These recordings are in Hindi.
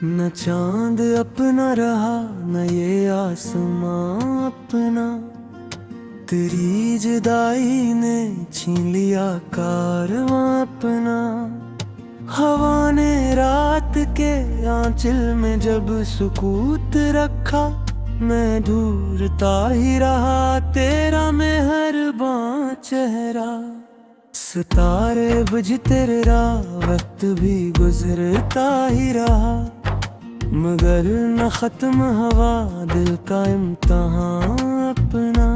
न चांद अपना रहा न ये आसमां अपना, तेरी जुदाई ने छीन लिया कारवां अपना। हवा ने रात के आंचल में जब सुकूत रखा, मैं ढूंढता ही रहा तेरा मेहरबान चेहरा। सितारे बुझते रहा, वक्त भी गुजरता ही रहा, मगर न खत्म हवा दिल का इम्तहान अपना।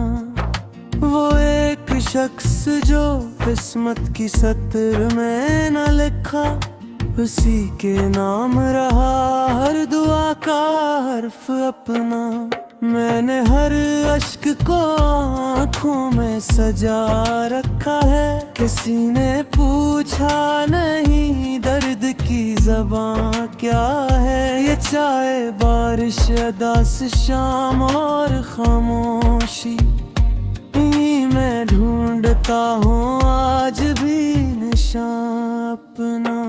वो एक शख्स जो किस्मत की सत्र में न लिखा, उसी के नाम रहा हर दुआ का हर्फ अपना। मैंने हर अश्क को आँखों में सजा रखा है, किसी ने पूछा नहीं दर्द की ज़बां क्या है। ये चाहे बारिश अदास शाम और खामोशी, मैं ढूंढता हूँ आज भी निशान अपना।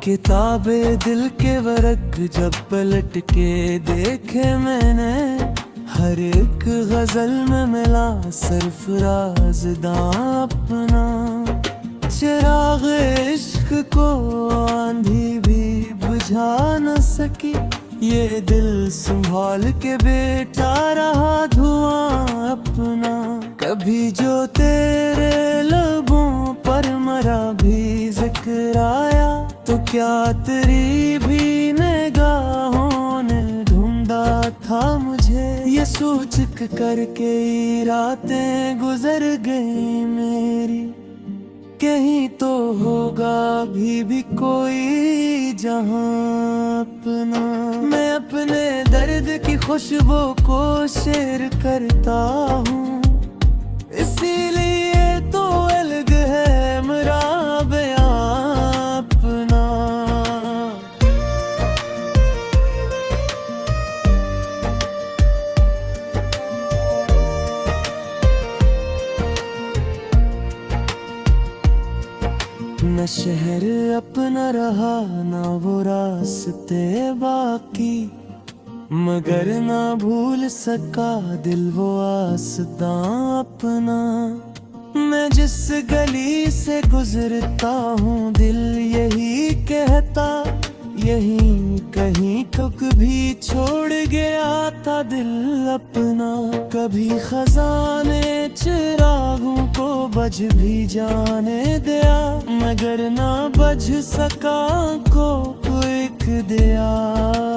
किताबे दिल के वर्क जब पलट के देखे मैंने, हर एक गजल में मिला सरफराज़दां अपना। चिराग इश्क को आंधी भी बुझा न सकी, ये दिल संभाल के बेटा रहा धुआं अपना। कभी जो तेरे लबों पर मरा भी जिक्र आया, तो क्या तेरी भी निगाहों ने ढूंढा था मुझे। ये सोच करके रातें गुजर गई मेरी, कहीं तो होगा भी कोई जहां अपना। मैं अपने दर्द की खुशबू को शेयर करता हूँ, इसीलिए तो अलग है मेरा बयां अपना। न शहर अपना रहा ना वो रास्ते बाकी, मगर ना भूल सका दिल वो आसदां अपना। मैं जिस गली से गुजरता हूँ दिल यही कहता, यहीं कहीं ठुक भी छोड़ गया था दिल अपना। कभी खजाने चिरागों को बज भी जाने दिया, मगर ना बज सका को एक दिया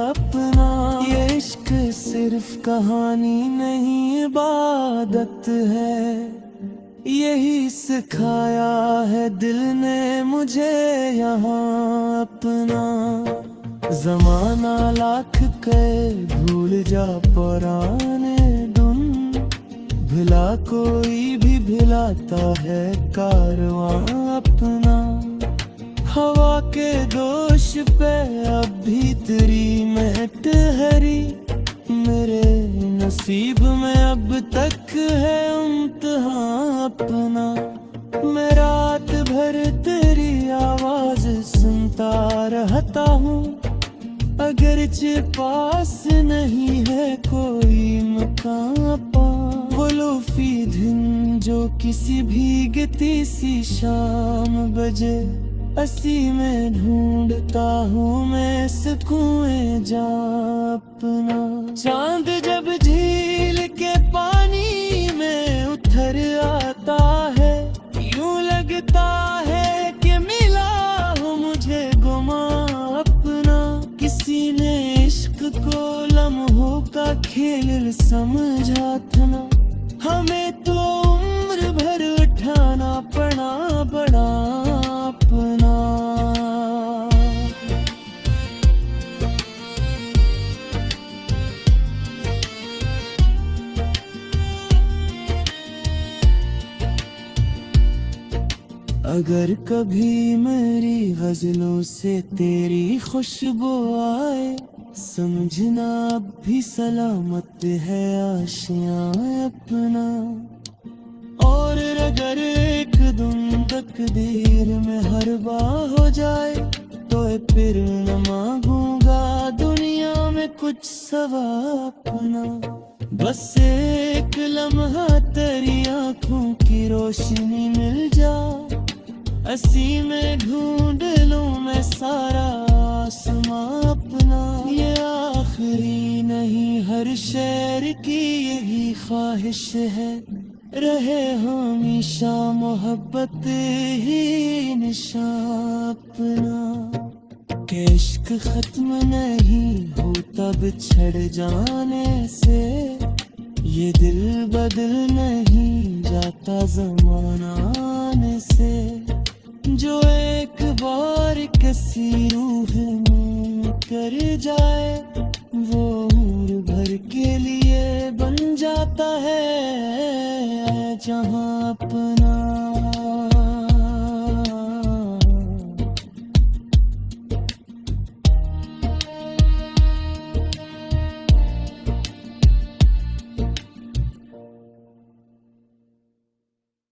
अपना। ये इश्क सिर्फ कहानी नहीं इबादत है, यही सिखाया है दिल ने मुझे यहाँ अपना। ज़माना लाख कहे भूल जा पुराने धुन, भुला कोई भी भुलाता है कारवां अपना। हवा के दोष पे अब भी तेरी महक हरी, मेरे नसीब में अब तक है इम्तिहान अपना। मैं रात भर तेरी आवाज सुनता रहता हूँ, अगरचे पास नहीं है कोई मकान पा। वो लूफी दिन जो किसी भीगती सी शाम बजे, असी में ढूंढता हूँ मैं सुकून जा अपना। चांद जब झील के पानी में उतर आता है, यूं लगता है कि मिला हो मुझे गुमा अपना। किसी ने इश्क को लम्हों का खेल समझा था ना, हमें तो उम्र भर उठाना पड़ा बड़ा अपना। अगर कभी मेरी गजलों से तेरी खुशबू आए, समझना अब भी सलामत है आशियां अपना। और अगर एक दिन तकदीर में हर बार हो जाए, तो फिर न मांगूंगा में कुछ सवापना, बस एक लम्हा तेरी आंखों की रोशनी मिल जा, हंसी में ढूंढ लूं मैं सारा आसमां अपना। ये आखिरी नहीं, हर शेर की यही ख्वाहिश है, रहे हमेशा मोहब्बत ही निशान अपना। कि इश्क खत्म नहीं होता बिछड़ जाने से, ये दिल बदल नहीं जाता ज़माना आने से। जो एक बार किसी रूह में कर जाए, वो उम्र भर के लिए बन जाता है जहां